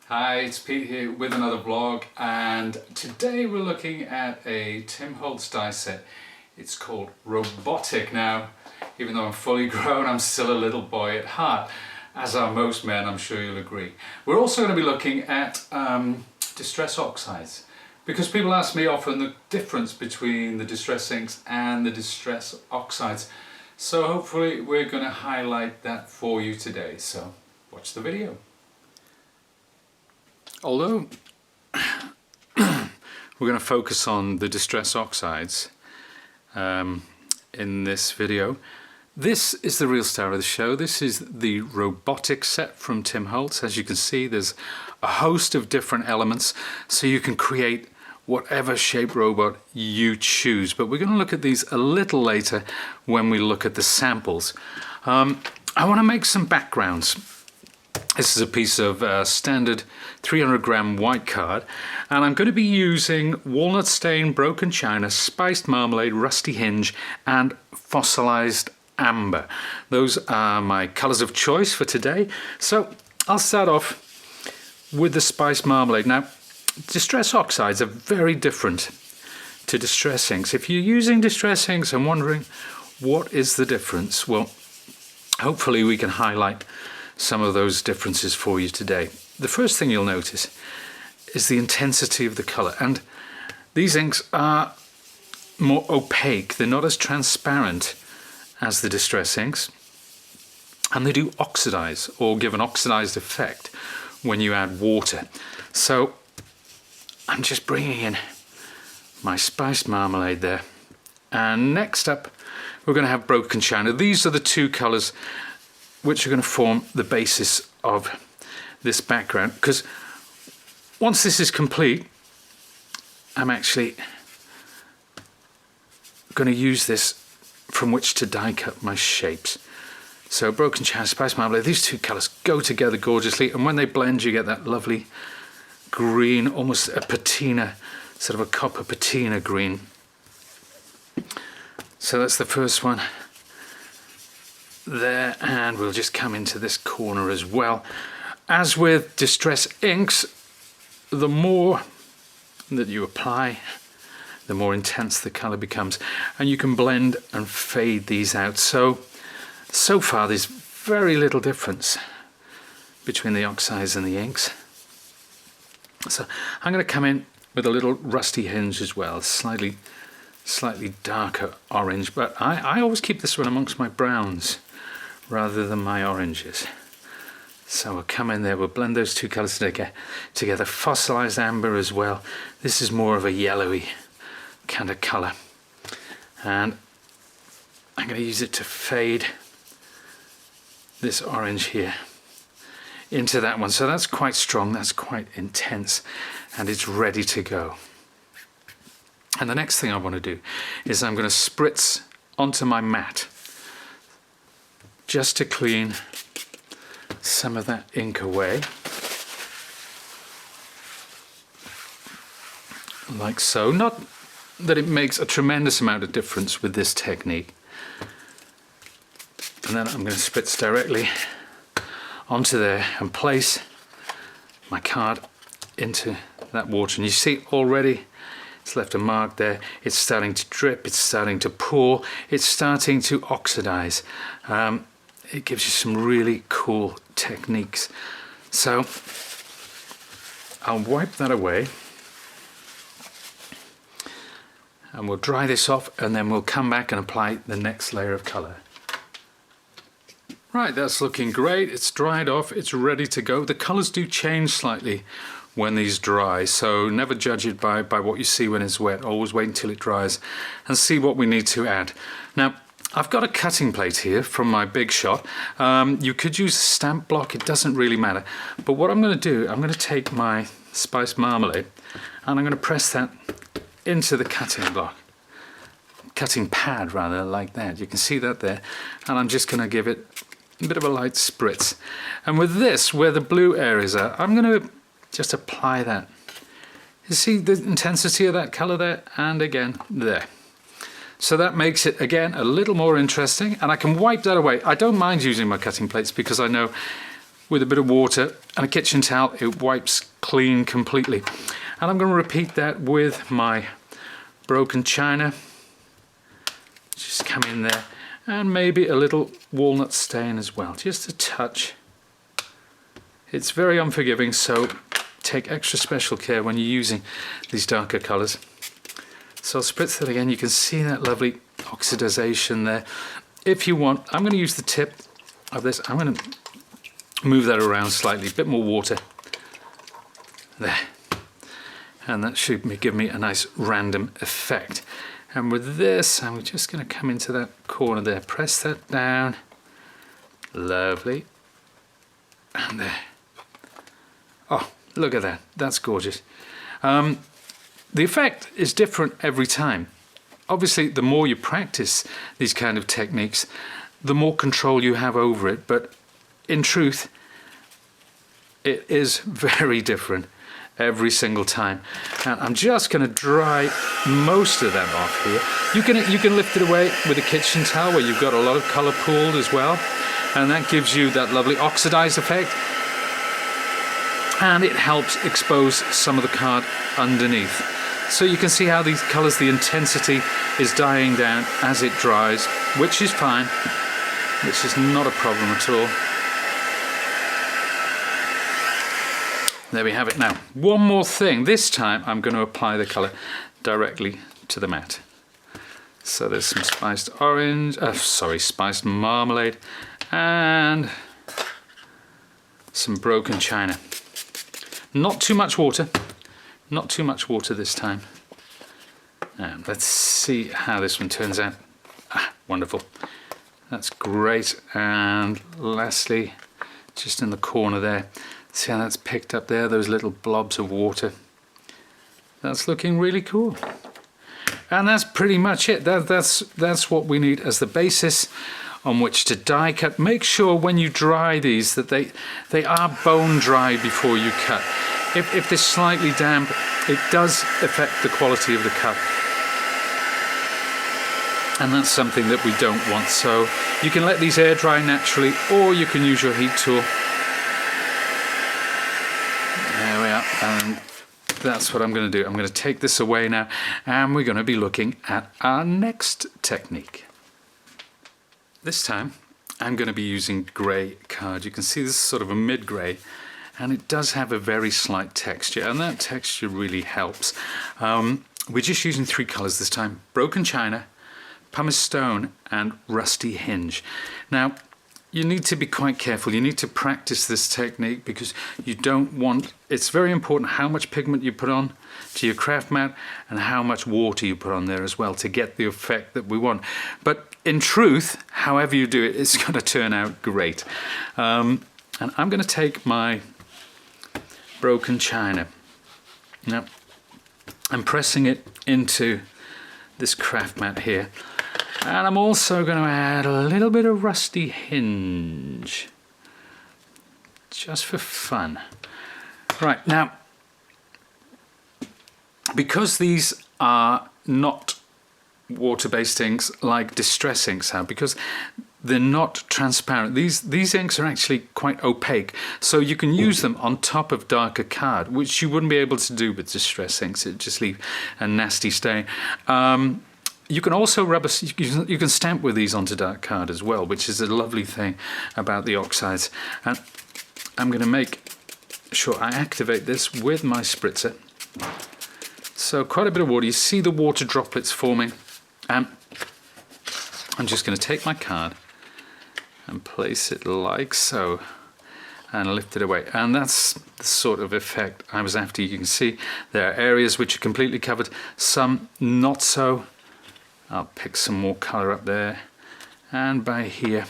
Hi, it's Pete here with another vlog, and today we're looking at a Tim Holtz die set. It's called Robotic. Now, even though I'm fully grown, I'm still a little boy at heart, as are most men, I'm sure you'll agree. We're also going to be looking at Distress Oxides, because people ask me often the difference between the Distress Inks and the Distress Oxides. So hopefully we're going to highlight that for you today, so watch the video. Although we're going to focus on the Distress Oxides in this video, this is the real star of the show. This is the Robotic set from Tim Holtz. As you can see, there's a host of different elements, so you can create whatever shape robot you choose. But we're going to look at these a little later when we look at the samples. I want to make some backgrounds. This is a piece of standard 300 gram white card, and I'm going to be using walnut stain, broken china, spiced marmalade, rusty hinge and fossilized amber. Those are my colors of choice for today. So I'll start off with the spiced marmalade. Now, Distress Oxides are very different to Distress Inks. If you're using Distress Inks and wondering what is the difference, well, hopefully we can highlight some of those differences for you today. The first thing you'll notice is the intensity of the color, and these inks are more opaque. They're not as transparent as the Distress Inks, and they do oxidize or give an oxidized effect when you add water. So I'm just bringing in my spiced marmalade there, and next up we're going to have broken china. These are the two colors which are going to form the basis of this background, because once this is complete, I'm actually going to use this from which to die cut my shapes. So broken china, spiced marmalade, these two colors go together gorgeously, and when they blend you get that lovely green, almost a patina, sort of a copper patina green. So that's the first one there, and we'll just come into this corner as well. As with Distress Inks, the more that you apply, the more intense the color becomes, and you can blend and fade these out. So far there's very little difference between the oxides and the inks. So I'm going to come in with a little rusty hinge as well, slightly darker orange, but I always keep this one amongst my browns rather than my oranges. So we'll come in there, we'll blend those two colors together. Fossilized amber as well. This is more of a yellowy kind of color, and I'm going to use it to fade this orange here into that one. So that's quite strong, that's quite intense, and it's ready to go. And the next thing I want to do is I'm going to spritz onto my mat just to clean some of that ink away, like so. Not that it makes a tremendous amount of difference with this technique. And then I'm going to spritz directly onto there and place my card into that water, and you see already it's left a mark there. It's starting to drip, it's starting to pour, it's starting to oxidize. It gives you some really cool techniques. So I'll wipe that away, and we'll dry this off, and then we'll come back and apply the next layer of color. Right, that's looking great. It's dried off, it's ready to go. The colors do change slightly when these dry, so never judge it by what you see when it's wet. Always wait until it dries and see what we need to add. Now, I've got a cutting plate here from my Big Shot. You could use a stamp block, it doesn't really matter. But what I'm going to do, I'm going to take my spiced marmalade and I'm going to press that into the cutting pad rather, like that. You can see that there. And I'm just going to give it a bit of a light spritz. And with this, where the blue areas are, I'm going to just apply that. You see the intensity of that color there, and again there. So that makes it, again, a little more interesting, and I can wipe that away. I don't mind using my cutting plates because I know with a bit of water and a kitchen towel, it wipes clean completely. And I'm going to repeat that with my broken china. Just come in there, and maybe a little walnut stain as well, just a touch. It's very unforgiving, so take extra special care when you're using these darker colours. So I'll spritz that again. You can see that lovely oxidization there. If you want, I'm going to use the tip of this. I'm going to move that around slightly, a bit more water. There. And that should give me a nice random effect. And with this, I'm just going to come into that corner there, press that down. Lovely. And there. Oh, look at that. That's gorgeous. The effect is different every time. Obviously, the more you practice these kind of techniques, the more control you have over it. But in truth, it is very different every single time. And I'm just going to dry most of that off here. You can lift it away with a kitchen towel where you've got a lot of color pooled as well. And that gives you that lovely oxidized effect. And it helps expose some of the card underneath. So you can see how these colors, the intensity is dying down as it dries, which is fine, which is not a problem at all. There we have it. Now, one more thing. This time I'm going to apply the color directly to the mat. So there's some spiced spiced marmalade and some broken china. Not too much water. Not too much water this time. And let's see how this one turns out. Ah, wonderful. That's great. And lastly, just in the corner there, see how that's picked up there, those little blobs of water. That's looking really cool. And that's pretty much it. That's what we need as the basis on which to die cut. Make sure when you dry these that they are bone dry before you cut. If they're slightly damp, it does affect the quality of the cut. And that's something that we don't want. So you can let these air dry naturally, or you can use your heat tool. There we are. And that's what I'm going to do. I'm going to take this away now, and we're going to be looking at our next technique. This time, I'm going to be using grey card. You can see this is sort of a mid-grey. And it does have a very slight texture, and that texture really helps. We're just using 3 colours this time: broken china, pumice stone, and rusty hinge. Now, you need to be quite careful. You need to practice this technique because you don't want... It's very important how much pigment you put on to your craft mat and how much water you put on there as well to get the effect that we want. But in truth, however you do it, it's going to turn out great. And I'm going to take my broken china. Now, I'm pressing it into this craft mat here, and I'm also going to add a little bit of rusty hinge, just for fun. Right, now, because these are not water-based inks like Distress inks are, because they're not transparent. These inks are actually quite opaque, so you can use them on top of darker card, which you wouldn't be able to do with Distress inks. It'd just leave a nasty stain. You can also you can stamp with these onto dark card as well, which is a lovely thing about the oxides. And I'm going to make sure I activate this with my spritzer. So quite a bit of water. You see the water droplets forming. And I'm just going to take my card and place it like so and lift it away. And that's the sort of effect I was after. You can see there are areas which are completely covered, some not so. I'll pick some more colour up there and by here.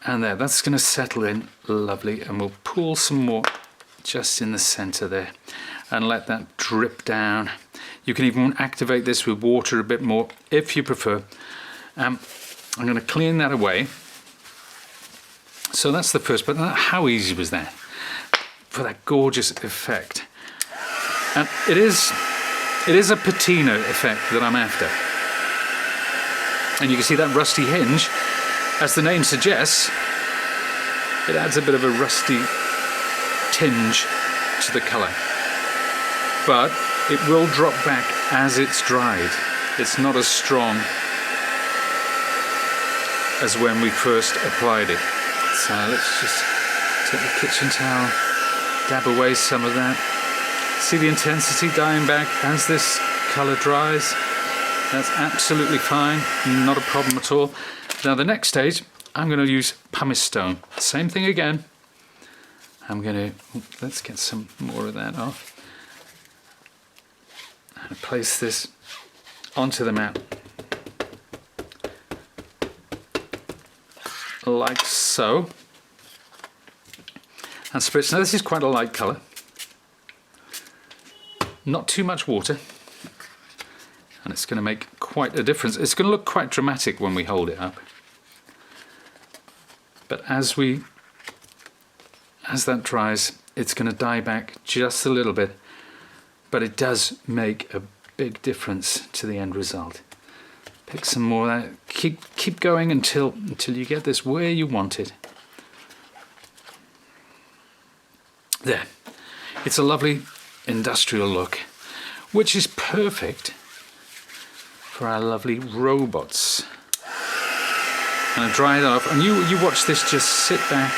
And there, that's going to settle in lovely, and we'll pull some more just in the centre there and let that drip down. You can even activate this with water a bit more if you prefer. I'm going to clean that away. So that's the first, but how easy was that for that gorgeous effect? And it is a patina effect that I'm after. And you can see that rusty hinge, as the name suggests, it adds a bit of a rusty tinge to the colour. But it will drop back as it's dried. It's not as strong as when we first applied it. So let's just take the kitchen towel, dab away some of that. See the intensity dying back as this colour dries? That's absolutely fine, not a problem at all. Now the next stage, I'm going to use pumice stone. Same thing again. I'm going to, let's get some more of that off. And place this onto the mat. Like so. And spritz. Now this is quite a light colour. Not too much water. And it's going to make quite a difference. It's going to look quite dramatic when we hold it up. But as that dries, it's going to die back just a little bit. But it does make a big difference to the end result. Pick some more of that. Keep going until you get this where you want it. There. It's a lovely industrial look, which is perfect for our lovely robots. And I dry it off, and you watch this just sit back.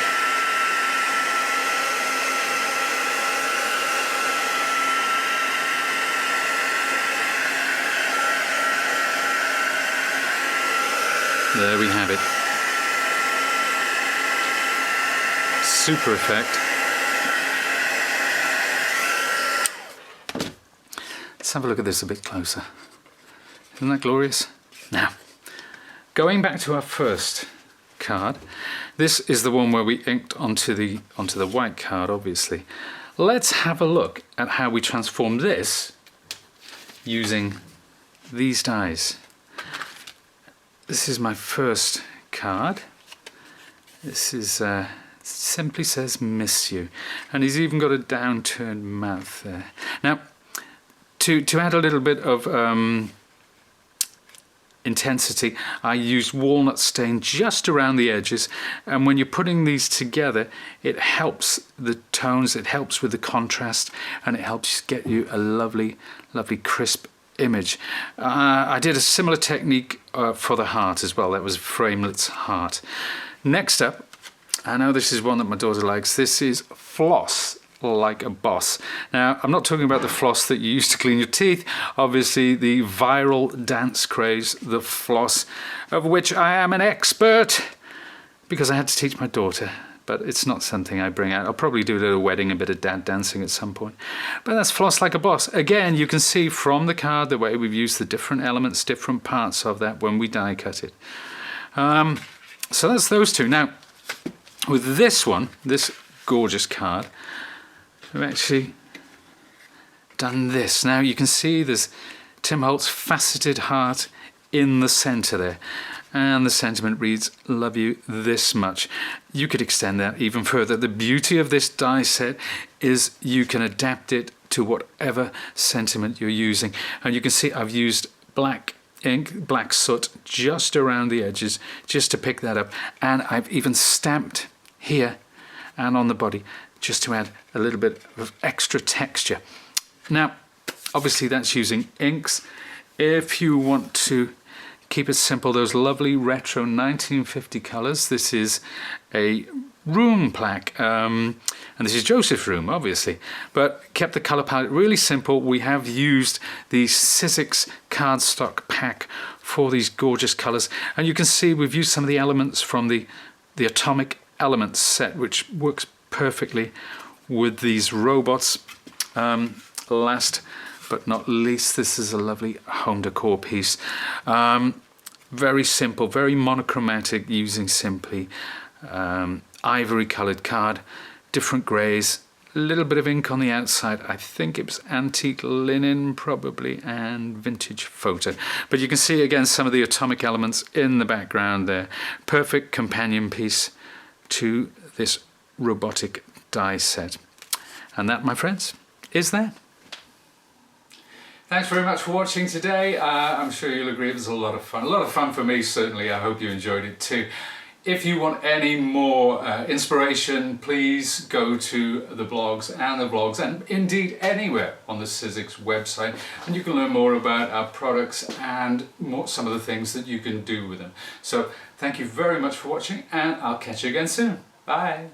There we have it. Super effect. Let's have a look at this a bit closer. Isn't that glorious? Now, going back to our first card, this is the one where we inked onto the white card, obviously. Let's have a look at how we transform this using these dies. This is my first card. This is simply says "Miss You," and he's even got a downturned mouth there. Now, to add a little bit of intensity, I used walnut stain just around the edges, and when you're putting these together, it helps the tones, it helps with the contrast, and it helps get you a lovely, lovely crisp image. I did a similar technique for the heart as well. That was Framelits heart. Next up, I know this is one that my daughter likes. This is Floss Like a Boss. Now, I'm not talking about the floss that you use to clean your teeth. Obviously, the viral dance craze, the floss, of which I am an expert because I had to teach my daughter. But it's not something I bring out. I'll probably do it at a wedding, a bit of dad dancing at some point. But that's Floss Like a Boss. Again, you can see from the card the way we've used the different elements, different parts of that when we die cut it. So that's those two. Now, with this one, this gorgeous card, I've actually done this. Now you can see there's Tim Holtz faceted heart in the center there. And the sentiment reads, "Love you this much." You could extend that even further. The beauty of this die set is you can adapt it to whatever sentiment you're using. And you can see I've used black ink, black soot, just around the edges, just to pick that up. And I've even stamped here and on the body, just to add a little bit of extra texture. Now, obviously that's using inks. If you want to keep it simple, those lovely retro 1950 colours. This is a room plaque, and this is Joseph's room, obviously, but kept the colour palette really simple. We have used the Sizzix Cardstock pack for these gorgeous colours, and you can see we've used some of the elements from the Atomic Elements set, which works perfectly with these robots. Last but not least, this is a lovely home decor piece. Very simple, very monochromatic, using simply ivory coloured card, different greys, a little bit of ink on the outside. I think it was antique linen probably, and vintage photo. But you can see again some of the atomic elements in the background there. Perfect companion piece to this robotic die set. And that, my friends, is that. Thanks very much for watching today. I'm sure you'll agree it was a lot of fun. A lot of fun for me, certainly. I hope you enjoyed it too. If you want any more inspiration, please go to the blogs and the vlogs, and indeed anywhere on the Sizzix website, and you can learn more about our products and some of the things that you can do with them. So thank you very much for watching, and I'll catch you again soon. Bye.